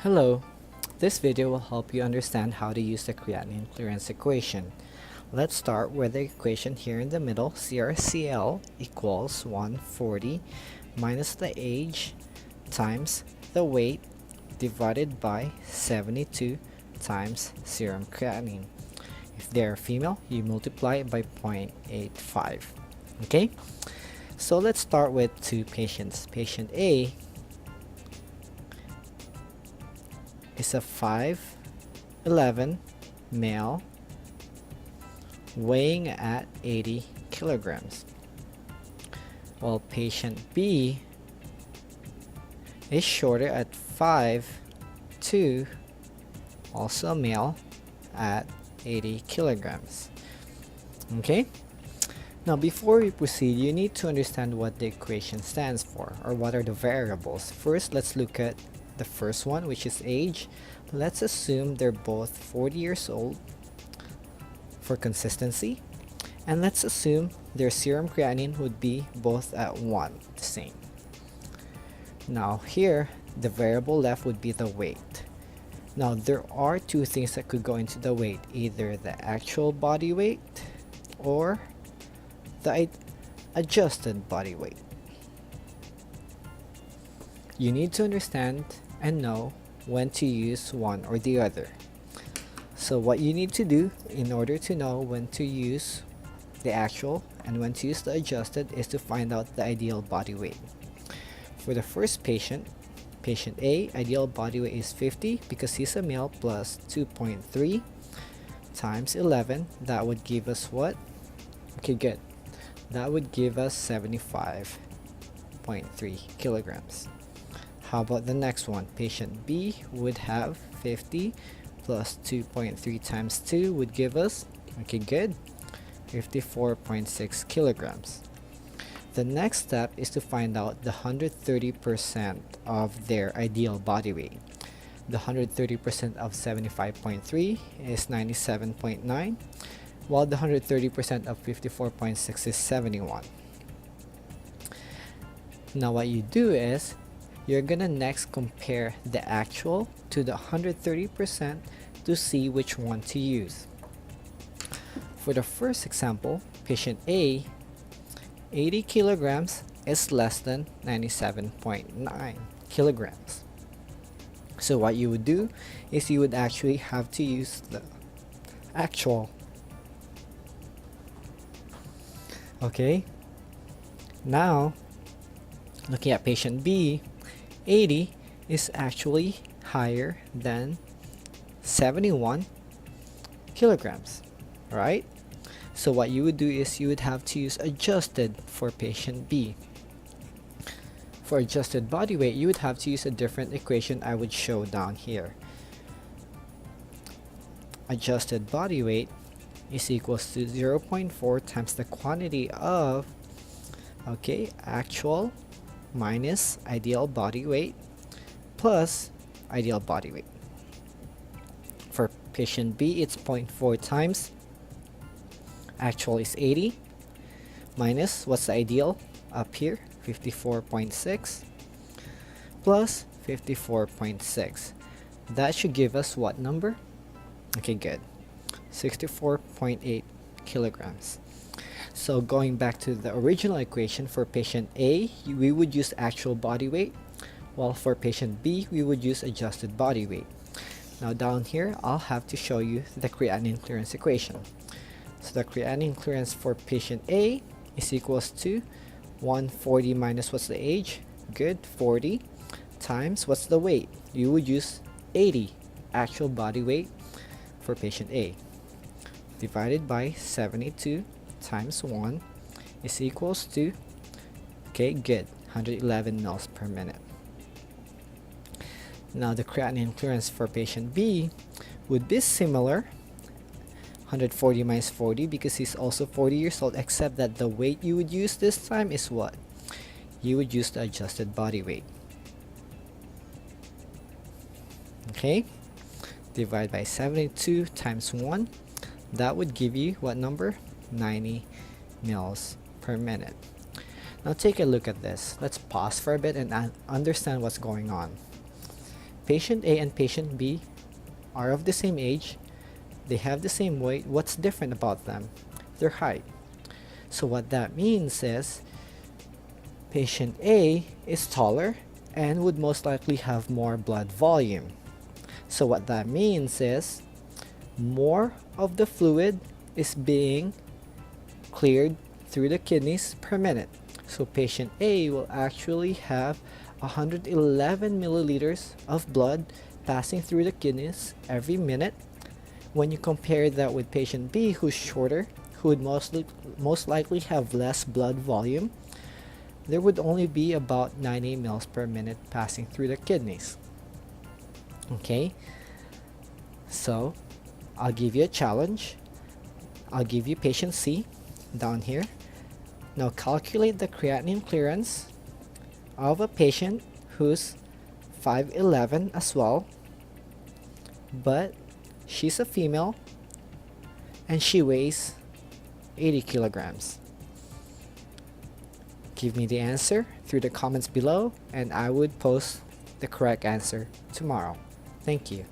Hello, this video will help you understand how to use the creatinine clearance equation. Let's start with the equation here in the middle. CrCl equals 140 minus the age times the weight divided by 72 times serum creatinine. If they're female, you multiply it by 0.85. Okay, so let's start with two patients. Patient A is a 5'11" male weighing at 80 kilograms, while patient B is shorter at 5'2", also a male at 80 kilograms. Okay, now before we proceed, you need to understand what the equation stands for, or what are the variables. First, let's look at the first one, which is age. Let's assume they're both 40 years old for consistency, and let's assume their serum creatinine would be both at 1, the same. Now here, the variable left would be the weight. Now there are two things that could go into the weight, either the actual body weight or the adjusted body weight. You need to understand and know when to use one or the other. So what you need to do in order to know when to use the actual and when to use the adjusted is to find out the ideal body weight. For the first patient, patient A, ideal body weight is 50 because he's a male, plus 2.3 times 11. That would give us what? Okay, good. That would give us 75.3 kilograms. How about the next one? Patient B would have 50 plus 2.3 times 2 would give us, okay, good, 54.6 kilograms. The next step is to find out the 130% of their ideal body weight. The 130% of 75.3 is 97.9, while the 130% of 54.6 is 71. Now what you do is, you're gonna next compare the actual to the 130% to see which one to use. For the first example, patient A, 80 kilograms is less than 97.9 kilograms. So what you would do is you would actually have to use the actual. Okay, now looking at patient B, 80 is actually higher than 71 kilograms, right? So what you would do is you would have to use adjusted for patient B. For adjusted body weight, you would have to use a different equation I would show down here. Adjusted body weight is equals to 0.4 times the quantity of, okay, actual minus ideal body weight plus ideal body weight. For patient B, it's 0.4 times actual is 80 minus what's the ideal up here, 54.6 plus 54.6. That should give us what number? Okay, good, 64.8 kilograms. So going back to the original equation, for patient A, we would use actual body weight, while for patient B, we would use adjusted body weight. Now down here, I'll have to show you the creatinine clearance equation. So the creatinine clearance for patient A is equals to 140 minus what's the age? Good, 40 times what's the weight? You would use 80 actual body weight for patient A divided by 72 times 1 is equals to, okay, good, 111 mils per minute. Now the creatinine clearance for patient B would be similar, 140 minus 40, because he's also 40 years old, except that the weight you would use this time is what? You would use the adjusted body weight. Okay, divide by 72 times 1, that would give you what number? 90 mils per minute. Now take a look at this. Let's pause for a bit and understand what's going on. patient A and patient B are of the same age, they have the same weight. What's different about them? Their height. So what that means is patient A is taller and would most likely have more blood volume. So what that means is more of the fluid is being cleared through the kidneys per minute. So patient A will actually have 111 milliliters of blood passing through the kidneys every minute. When you compare that with patient B, who's shorter, who would most likely have less blood volume, there would only be about 90 mils per minute passing through the kidneys. Okay, so I'll give you a challenge. I'll give you patient C down here. Now calculate the creatinine clearance of a patient who's 5'11" as well, but she's a female and she weighs 80 kilograms. Give me the answer through the comments below and I would post the correct answer tomorrow. Thank you.